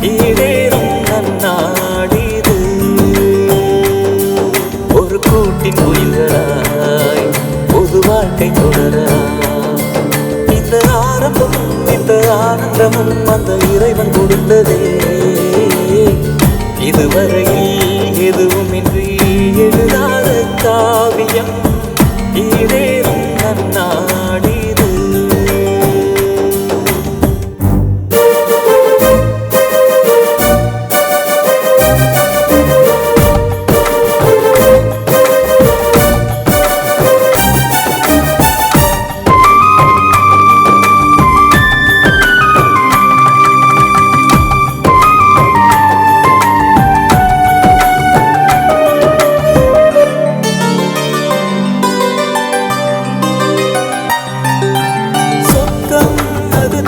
ஈடேறும் நன்னாடிது. ஒரு கூட்டின் குயில்களாய் பொது வாழ்க்கை தொடரலாம். இந்த ஆரம்பம் இந்த ஆனந்தமும் அந்த இறைவன் கொடுத்ததே. இதுவரையில் எதுவுமின்றி எழுதாத காவியம் ஈடேறும் நன்னாடிது.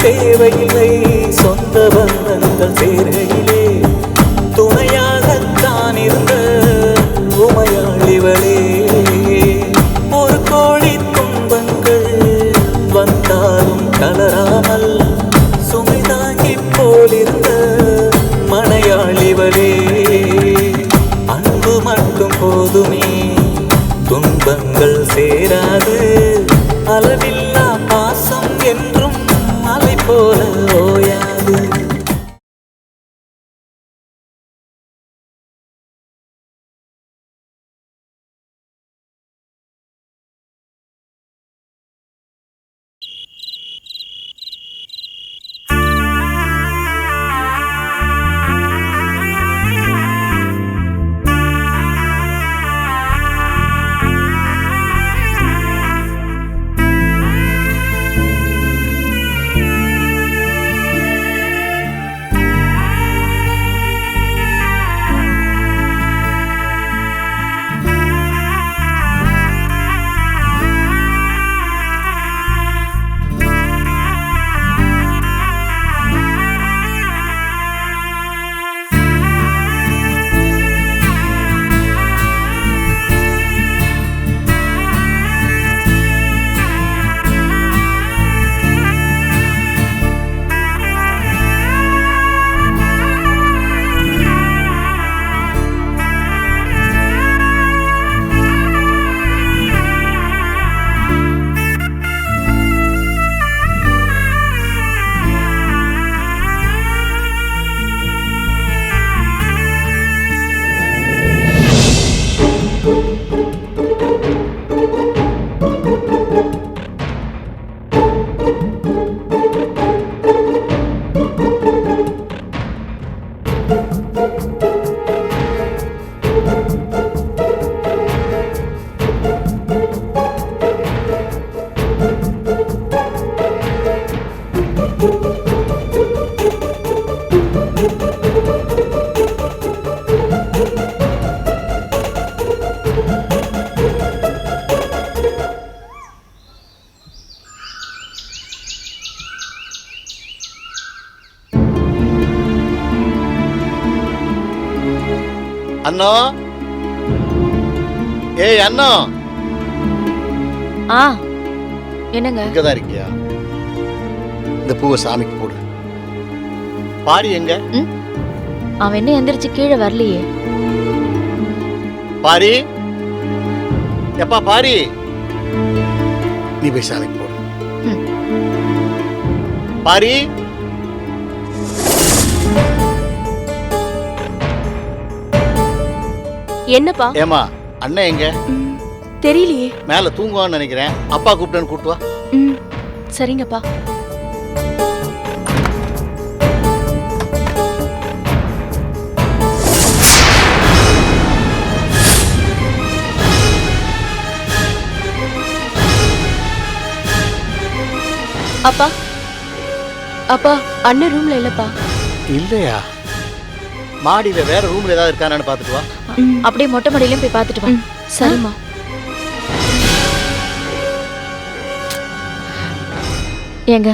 தேவையில்லை சொந்த பந்தங்கள் சேர்கையிலே துணையாகத்தான் இருந்த உமையாளிவளே. ஒரு கோழி துன்பங்கள் வந்தாலும் கலராமல் சுமை தாங்கி போலிருந்த மனையாளிவளே. அன்பு மட்டும் போதுமே துன்பங்கள் சேராது. அளவில்லா பாசம் என்றும் அலை போல ஓயாது. அண்ணா, ஏய் அண்ணா. என்னங்க? இங்கதான் இருக்கியா? இந்த பூவை சாமிக்கு போடு. பாரி எங்க? அவன் என்ன எந்திரிச்சு கீழே வரலையே. பாரி, எப்பா பாரி, நீ போய் சாமிக்கு போடு. பாரி, என்னப்பா? ஏமா அண்ணன் எங்க? தெரியலையே. மேல தூங்குவான்னு நினைக்கிறேன். அப்பா கூப்பிட்டேன்னு கூப்பிட்டு வா. சரிங்கப்பா. அப்பா, அப்பா அண்ணன் ரூம்ல இல்லப்பா. இல்லையா? மாடியில வேற ரூம்ல ஏதாவது இருக்கானு பாத்துட்டு வா. அப்படியே மொட்டை மாடியிலயும் போய் பாத்துட்டு வா. சரிம்மா. ஏங்க,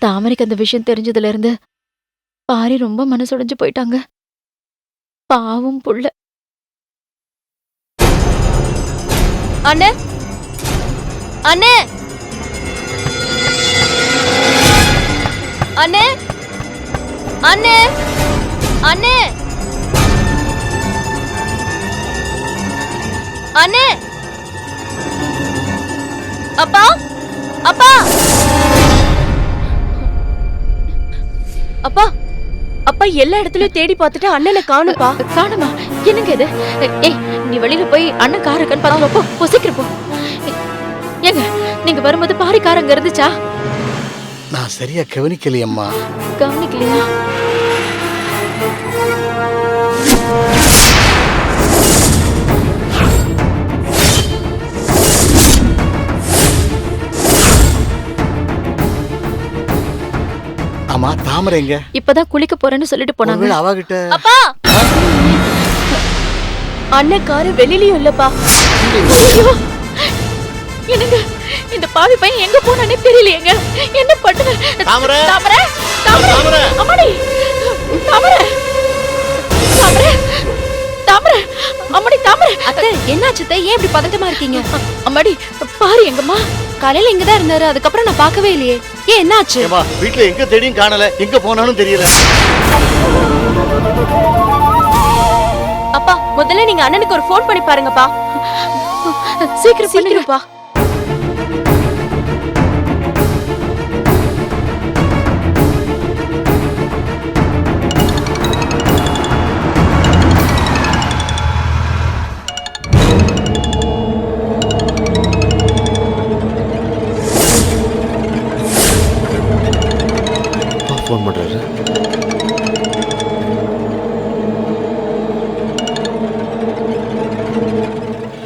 தாமரைக்கு அந்த விஷயம் தெரிஞ்சதுல இருந்து பாரி ரொம்ப மனசுடைஞ்சு போயிட்டாங்க. பாவம் புள்ள. அண்ணே, அண்ணே, அண்ணே, அண்ணே அண்ணே அண்ணே அப்பா அப்பா அப்பா அப்பா எல்லா இடத்துலயும் தேடி பார்த்துட்டு அண்ணனை காணுப்பா. காணுமா? என்னங்க இது? ஏய், நீ வெளியில போய் அண்ணன் கார் இருக்கான்னு பாருங்க. போ சீக்கிரம் போ. ஏங்க, நீங்க வரும்போது பாரி கார் அங்க இருந்துச்சா? நான் சரியா கவனிக்கலையம்மா. கவனிக்கலையா? ஆமா, தாமரை எங்க? இப்பதான் குளிக்க போறேன்னு சொல்லிட்டு போனாங்க. ஒருவேளை அவகிட்ட. அப்பா, அண்ணன் காரு வெளியிலயும் இல்லப்பா. ஐயோ, என்னங்க இந்த பாவி பையன் எங்க போனானே தெரியலையேங்க. என்ன பண்ணுவேன்? தாமரை, தாமரை, தாமரை, தாமரை. அம்மாடி, தாமரை, தாமரை, தாமரை, அம்மாடி, தாமரை. அத்தை என்னாச்சு அத்தை? ஏன் இப்படி பதட்டமா இருக்கீங்க? அம்மாடி, பாரு எங்கம்மா. காலையில இங்கதான் இருந்தாரு, அதுக்கப்புறம் நான் பார்க்கவே இல்லையே. ஏன் என்னாச்சு? ஏம்மா, வீட்டுல எங்க தேடியும் காணல, எங்க போனாலும் தெரியல. அப்பா முதல்ல நீங்க அண்ணனுக்கு ஒரு ஃபோன் பண்ணி பாருங்கப்பா. சீக்கிரம் பண்ணுங்க. சீக்கிரம்ப்பா. ஃபோன் பண்றாரு.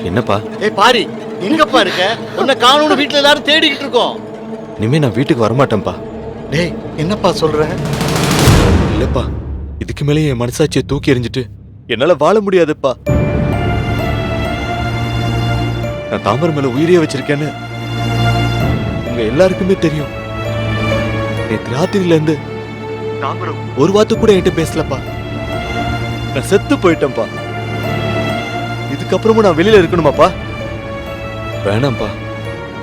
என்னப்பா? ஏய் பாரி, எங்கப்பா இருக்க? உன்னை காணோம்னு வீட்டுல எல்லாரும் தேடிக்கிட்டு இருக்கோம். இனிமே நான் வீட்டுக்கு வரமாட்டேன்ப்பா. டேய், என்னப்பா சொல்ற? இல்லப்பா, இதுக்கு மேலே என் மனசாட்சியை தூக்கி எறிஞ்சிட்டு என்னால வாழ முடியாதுப்பா. நான் தாமரை மேல உயிரியே வச்சிருக்கேன்னு உங்க எல்லாருக்குமே தெரியும். நேற்று ராத்திரில இருந்து தாமரை ஒரு வார்த்தை கூட என்கிட்ட பேசலப்பா. நான் செத்து போயிட்டேன்ப்பா. இதுக்கப்புறமும் நான் வெளியில இருக்கணுமாப்பா? வேணாம்ப்பா,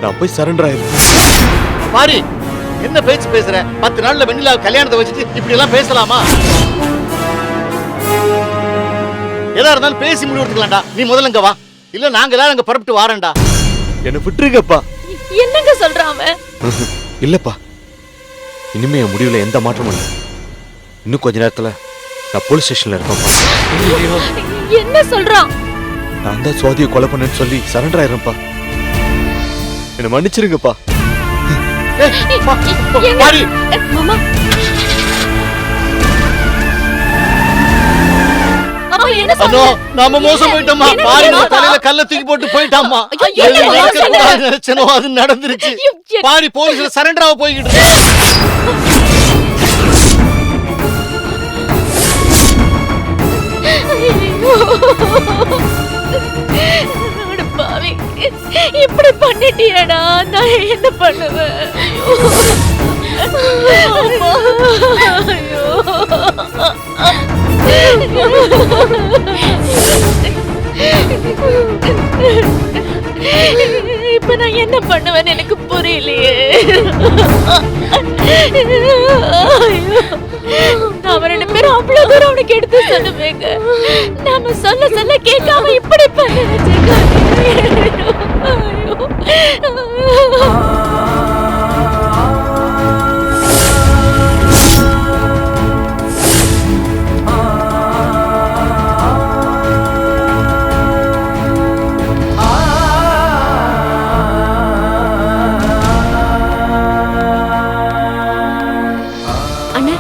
நான் போய் சரண்டர் ஆயிடுறேன். பாரி, என்ன பேச்சு பேசுற? 10 நாள்ல வெண்ணிலா கல்யாணத்தை வச்சுட்டு இப்படி எல்லாம் பேசலாமா? எதா இருந்தாலும் பேசி முடிவெடுத்துக்கலாம்டா. நீ முதல்ல இங்க வா, இல்ல நாங்க எல்லாரும் அங்க புறப்பட்டு வாரேன்டா. என்ன விட்டுருங்கப்பா. என்னங்க சொல்றான் அவன்? இல்லப்பா, இனிமே என் முடிவுல எந்த மாற்றமும் இல்லை. இன்னும் கொஞ்ச நேரத்துல நான் போலீஸ் ஸ்டேஷன்ல இருப்பேன்ப்பா. என்ன சொல்றான்? நான் தான் சுவாதியை கொலை பண்ணேன்னு சொல்லி சரண்டர் ஆயிடுறேன்ப்பா. என்ன மன்னிச்சிருங்கப்பா. பாரி, மாமா, அம்மா என்ன அண்ணோ, சொல்ற? நாம மோசம் போயிட்டோம்மா. என்ன பாரி மாமா? தலையில கல்ல தூக்கி போட்டு போயிட்டாம்மா. ஐயோ, எது என்ன நடக்க சொல்ற? கூடாதுன்னு நினைச்சனோ அது நடந்துருச்சு. ஐயோ, என்ன- பாரி போலீஸ்ல சரண்டர் ஆக போய்கிட்டு இருக்கு. அட பாவி, இப்படி பண்ணிட்டியடா. நான் என்ன பண்ணுவேன்? அம்மா, ஐயோ. இப்ப நான் என்ன பண்ணுவேன்னு எனக்கு புரியலையே. ஐயோ, நாம 2 பேரும் அவ்வளவு தூரம் அவனுக்கு எடுத்து சொன்னவேங்க. நாம சொல்ல கேட்காம இப்படி பண்ண அண்ணா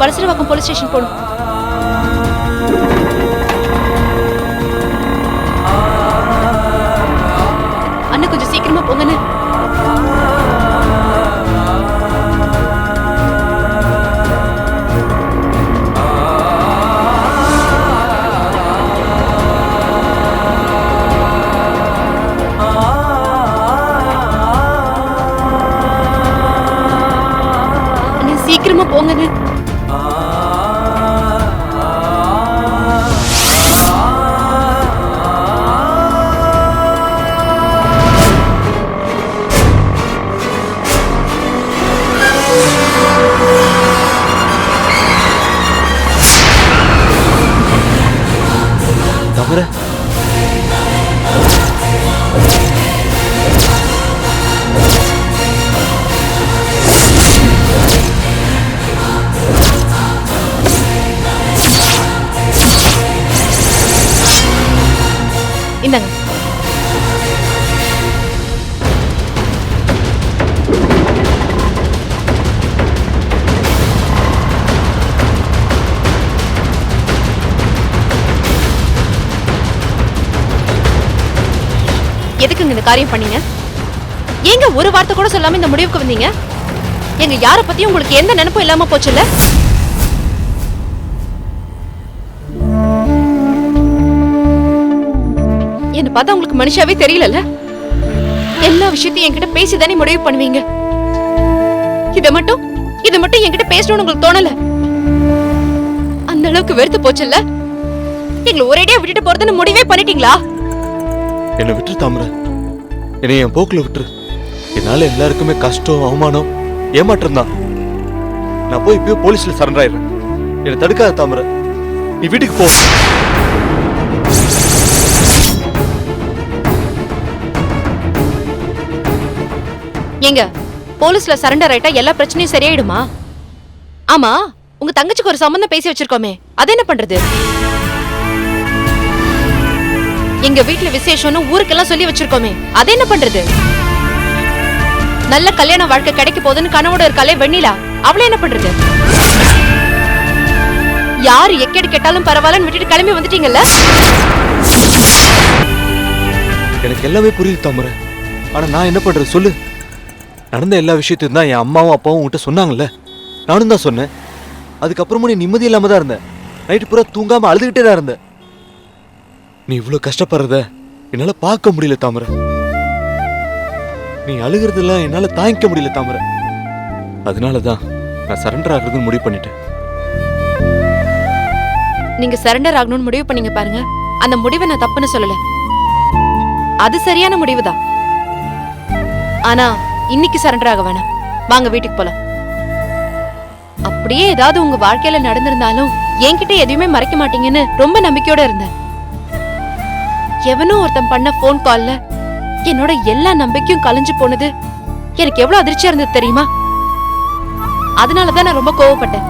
வலசரவாக்கம் போலீஸ் ஸ்டேஷன் போடும். அண்ணா கொஞ்சம் சீக்கிரமா போங்கண்ணே. அண்ணா சீக்கிரமா போங்கண்ணே. இந்தாங்க. எதுக்குங்க இந்த காரியம் பண்ணீங்க? ஏங்க ஒரு வார்த்தை கூட சொல்லாம இந்த முடிவுக்கு வந்தீங்க? எங்க யார பத்தியும் உங்களுக்கு எந்த நினைப்பும் இல்லாம போச்சுல்ல? என்ன பார்த்தா உங்களுக்கு மனுஷாவே தெரியலல்ல? எல்லா விஷயத்தையும் என்கிட்ட பேசிதானே முடிவு பண்ணுவீங்க. இத மட்டும் என்கிட்ட பேசணும்னு உங்களுக்கு தோணல? அந்த அளவுக்கு வெறுத்து போச்சுல்ல? எங்களை ஒரேடியா விட்டுட்டு போறதுன்னு முடிவே பண்ணிட்டீங்களா? என்னை விட்டுரு தாமரை, என்னை என் போக்குல விட்டுரு. என்னால எல்லாருக்குமே கஷ்டம், அவமானம், ஏமாற்றம் தான். நான் போய் இப்பயே போலீஸ்ல சரண்டர் ஆயிடுறேன். என்னை தடுக்காத தாமரை, நீ வீட்டுக்கு போ. ஏங்க போலீஸ்ல சரண்டர் ஆயிட்டா எல்லா பிரச்சனையும் சரியாயிடுமா? ஆமா, உங்க தங்கச்சிக்கு ஒரு சம்பந்தம் பேசி வச்சிருக்கோமே, அது என்ன பண்றது? எங்க வீட்டுல விசேஷம்னு ஊருக்கெல்லாம் சொல்லி வச்சிருக்கோமே, அது என்ன பண்றது? நல்ல கல்யாண வாழ்க்கை கிடைக்க போதுன்னு கனவோட இருக்காளே வெண்ணிலா, அவளை என்ன பண்றது? யாரு எக்கேடு கேட்டாலும் பரவாயில்லன்னு விட்டுட்டு கிளம்பி வந்துட்டீங்கல்ல? எனக்கு எல்லாமே புரியுது தாமரை, ஆனா நான் என்ன பண்றது சொல்லு? நடந்த எல்லா விஷயத்தையும் தான் என் அம்மாவும் அப்பாவும் உன்கிட்ட சொன்னாங்கல்ல, நானும் தான் சொன்னேன். அதுக்கப்புறமும் நீ நிம்மதி இல்லாம தான் இருந்த. நைட்டு பூரா தூங்காம அழுதுகிட்டே தான் இருந்த. நீ இவ்வளவு கஷ்டப்படுறத என்னால பார்க்க முடியல தாமரை. நீ அழுகிறதெல்லாம் என்னால தாங்கிக்க முடியல தாமரை. அதனாலதான் நான் சரண்டர் ஆகுறதுன்னு முடிவு பண்ணிட்டேன். நீங்க சரண்டர் ஆகணும்னு முடிவு பண்ணீங்க பாருங்க, அந்த முடிவை நான் தப்புன்னு சொல்லல. அது சரியான முடிவுதான். ஆனா இன்னைக்கு சரண்டர் ஆக வேணாம். வாங்க வீட்டுக்கு போலாம். அப்படியே ஏதாவது உங்க வாழ்க்கையில நடந்திருந்தாலும் என்கிட்ட எதையுமே மறைக்க மாட்டீங்கன்னு ரொம்ப நம்பிக்கையோட இருந்தேன். எவனோ ஒருத்தன் பண்ண போன் கால்ல என்னோட எல்லா நம்பிக்கையும் கலைஞ்சு போனது எனக்கு எவ்வளவு அதிர்ச்சியா இருந்தது தெரியுமா? அதனாலதான் நான் ரொம்ப கோவப்பட்டேன்.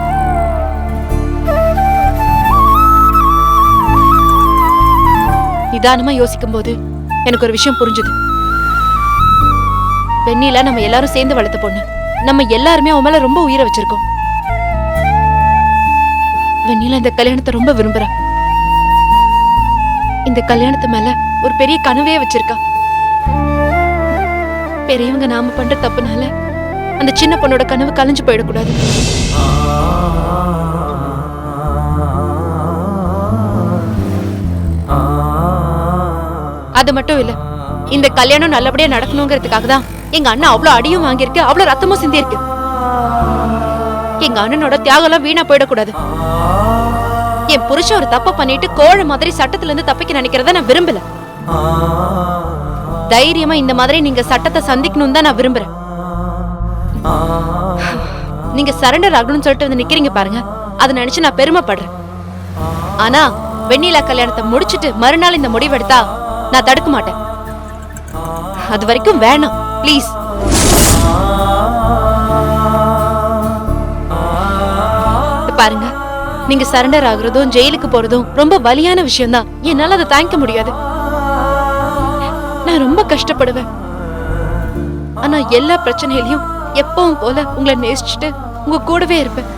நிதானமா யோசிக்கும் போது எனக்கு ஒரு விஷயம் புரிஞ்சுது. வெண்ணிலா நம்ம எல்லாரும் சேர்ந்து வளர்த்த பொண்ணு. நம்ம எல்லாருமே அவன் மேல ரொம்ப உயிரை வச்சிருக்கோம். வெண்ணிலா இந்த கல்யாணத்தை ரொம்ப விரும்புறா. இந்த கல்யாணத்து மேல ஒரு பெரிய கனவே வச்சிருக்கா. பெரியவங்க நாம பண்ற தப்புனால அந்த சின்ன பொண்ணோட கனவு கலைஞ்சு போயிடக்கூடாது. அது மட்டும் இல்ல, இந்த கல்யாணம் நல்லபடியா நடக்கணுங்கிறதுக்காக தான் எங்க அண்ணன் அவ்வளவு அடியும் வாங்கியிருக்கு, அவ்வளவு ரத்தமும் சிந்தி இருக்கு. எங்க அண்ணனோட தியாகம் எல்லாம் வீணா போயிடக்கூடாது. என் புருஷன் ஒரு தப்ப பண்ணிட்டு கோழ மாதிரி சட்டத்துல இருந்து தப்பிக்க நினைக்கிறத நான் விரும்பல. தைரியமா இந்த மாதிரி நீங்க சட்டத்தை சந்திக்கணும் தான் நான் விரும்புறேன். நீங்க சரண்டர் ஆகணும்னு சொல்லிட்டு வந்து நிக்கிறீங்க பாருங்க, அதை நினைச்சு நான் பெருமைப்படுறேன். ஆனா வெண்ணிலா கல்யாணத்தை முடிச்சிட்டு மறுநாள் இந்த முடிவெடுத்தா நான் தடுக்க மாட்டேன். அது வரைக்கும் வேணாம் ப்ளீஸ். பாருங்க, நீங்க சரண்டர் ஆகுறதும் ஜெயிலுக்கு போறதும் ரொம்ப வலியான விஷயம் தான். என்னால அதை தாங்கிக்க முடியாது. நான் ரொம்ப கஷ்டப்படுவேன். ஆனா எல்லா பிரச்சனையிலையும் எப்பவும் போல உங்களை நேசிச்சுட்டு உங்க கூடவே இருப்பேன்.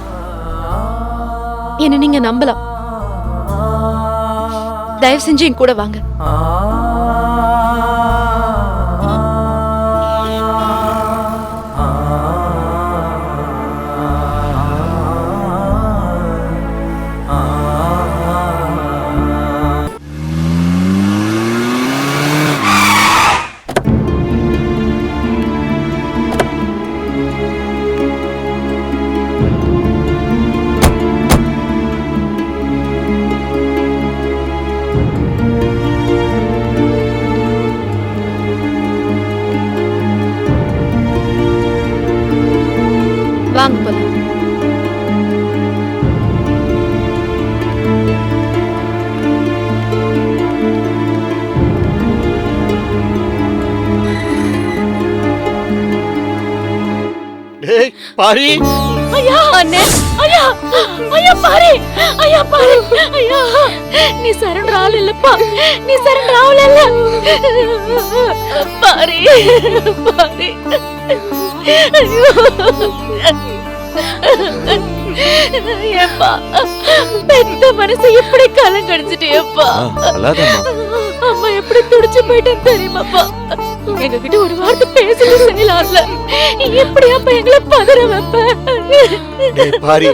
என்ன நீங்க நம்பலாம். தயவு செஞ்சு என் கூட வாங்க. வாங்க போலாம். டேய் பாரி, ஐயா அண்ணே ஐயா ஐயா பாரு ஐயா பாரு ஐயா நீ சரண்டர் ஆள் இல்லப்பா நீ சரண்டர் ஆள் இல்ல பாரு பாரு ஏப்பா பெத்த மனசை எப்படி கலங்கடிச்சிட்டியப்பா அம்மா எப்படி துடிச்சு போயிட்டேன்னு தெரியுமாப்பா எங்க கிட்ட ஒரு வார்த்தை பேசவே செய்யலாம்ல எப்படி அப்ப எங்களை பதற வைப்ப பாரி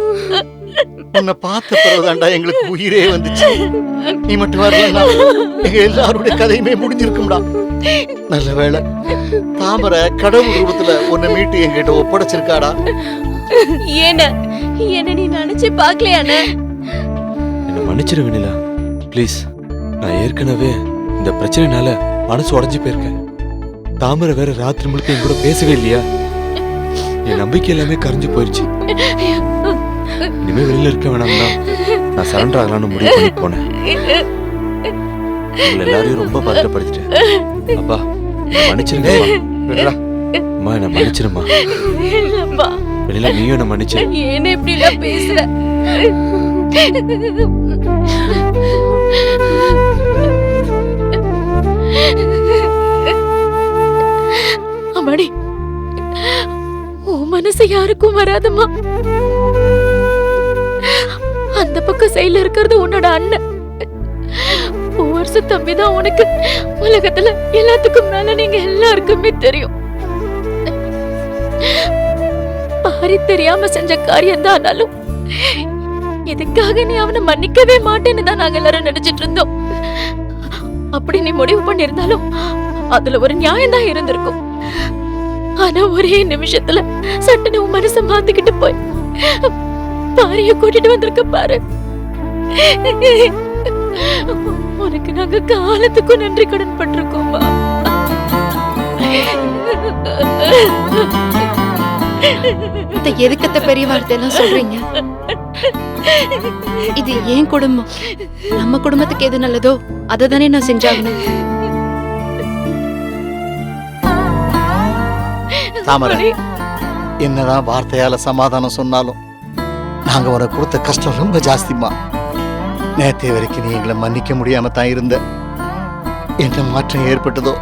உன்னை பார்த்த பிறகுதான்டா எங்களுக்கு உயிரே வந்துச்சு. நீ மட்டும் வரலன்னா எங்க எல்லாருடைய கதையுமே முடிஞ்சிருக்கும்டா. நல்ல வேளை தாமரை கடவுள் ரூபத்துல உன்னை மீட்டு எங்கிட்ட ஒப்படைச்சிருக்காடா. என்ன நீ நினைச்சு பாக்கலையானே? என்ன மன்னிச்சிரு வெண்ணிலா ப்ளீஸ். நான் ஏற்கனவே இந்த பிரச்சனைனால மனசு உடைஞ்சு போயிருக்கேன். தாமரை வேற ராத்திரி முழுக்க என் கூட பேசவே இல்லையா? என் நம்பிக்கை எல்லாமே கரைஞ்சு போயிடுச்சு. இனிமே வெளியில இருக்க வேணாம்னா நான் சரண்டர் ஆகலான்னு முடிவு பண்ணி போனேன். உங்களை எல்லாரையும் ரொம்ப பதட்டப்படுத்திட்டேன். அப்பா மன்னிச்சிருங்க அம்மா. என்ன மன்னிச்சிருமா. வெளியில நீயும் என்ன மன்னிச்சு. ஏன் இப்படி எல்லாம் பேசுற? அம்மாடி உன் மனசு யாருக்கும் வராதம்மா. அந்த பக்கம் சைடுல இருக்கிறது உன்னோட அண்ணன். வருஷ தம்பிதான் உனக்கு உலகத்துல எல்லாத்துக்கும் மேல நீங்க எல்லாருக்குமே தெரியும். பாரி தெரியாம செஞ்ச காரியம் தான். ஆனாலும் இதுக்காக நீ அவனை மன்னிக்கவே மாட்டேன்னு தான் நாங்க எல்லாரும் நினைச்சிட்டு இருந்தோம். அப்படி நீ முடிவு பண்ணிருந்தாலும் அதுல ஒரு நியாயம் தான் இருந்திருக்கும். ஆனா ஒரே நிமிஷத்துல சட்டுன்னு உன் மனசை மாத்திக்கிட்டு போய் பாரிய கூட்டிட்டு வந்திருக்க பாரு. உனக்கு நாங்க காலத்துக்கும் நன்றி கடன் பட்டிருக்கோமா. எதுக்கத்த பெரிய வார்த்தையெல்லாம் சொல்றீங்க? இது ஏன் குடும்பம். நம்ம குடும்பத்துக்கு எது நல்லதோ அதை தானே நான் செஞ்சாகணும். தாமரை என்னதான் வார்த்தையால சமாதானம் சொன்னாலும் நாங்க உனக்கு கொடுத்த கஷ்டம் ரொம்ப ஜாஸ்திமா. நேற்றைய வரைக்கும் நீ எங்களை மன்னிக்க முடியாம தான் இருந்த. என்ன மாற்றம் ஏற்பட்டதோ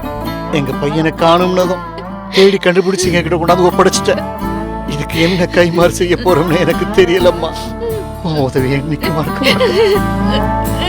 எங்க பையனை காணும்னதும் தேடி கண்டுபிடிச்சு எங்க கிட்ட கொண்டாந்து ஒப்படைச்சிட்ட. இதுக்கு என்ன கைமாறு செய்ய போறோம்னு எனக்கு தெரியலம்மா. உன் உதவி என்னைக்கு மறக்க மாட்டேன்.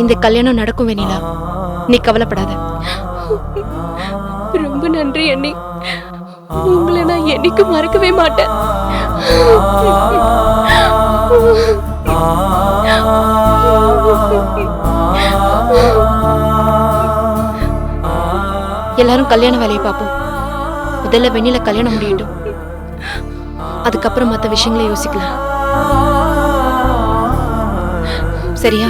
இந்த கல்யாணம் நடக்கும் வெண்ணிலா, நீ கவலைப்படாத. ரொம்ப நன்றி அண்ணி. உங்களை நான் என்னைக்கு மறக்கவே மாட்டேன். எல்லாரும் கல்யாண வேலையை பார்ப்போம். முதல்ல வெண்ணில கல்யாணம் முடியட்டும், அதுக்கப்புறம் மற்ற விஷயங்களை யோசிக்கலாம். சரியா?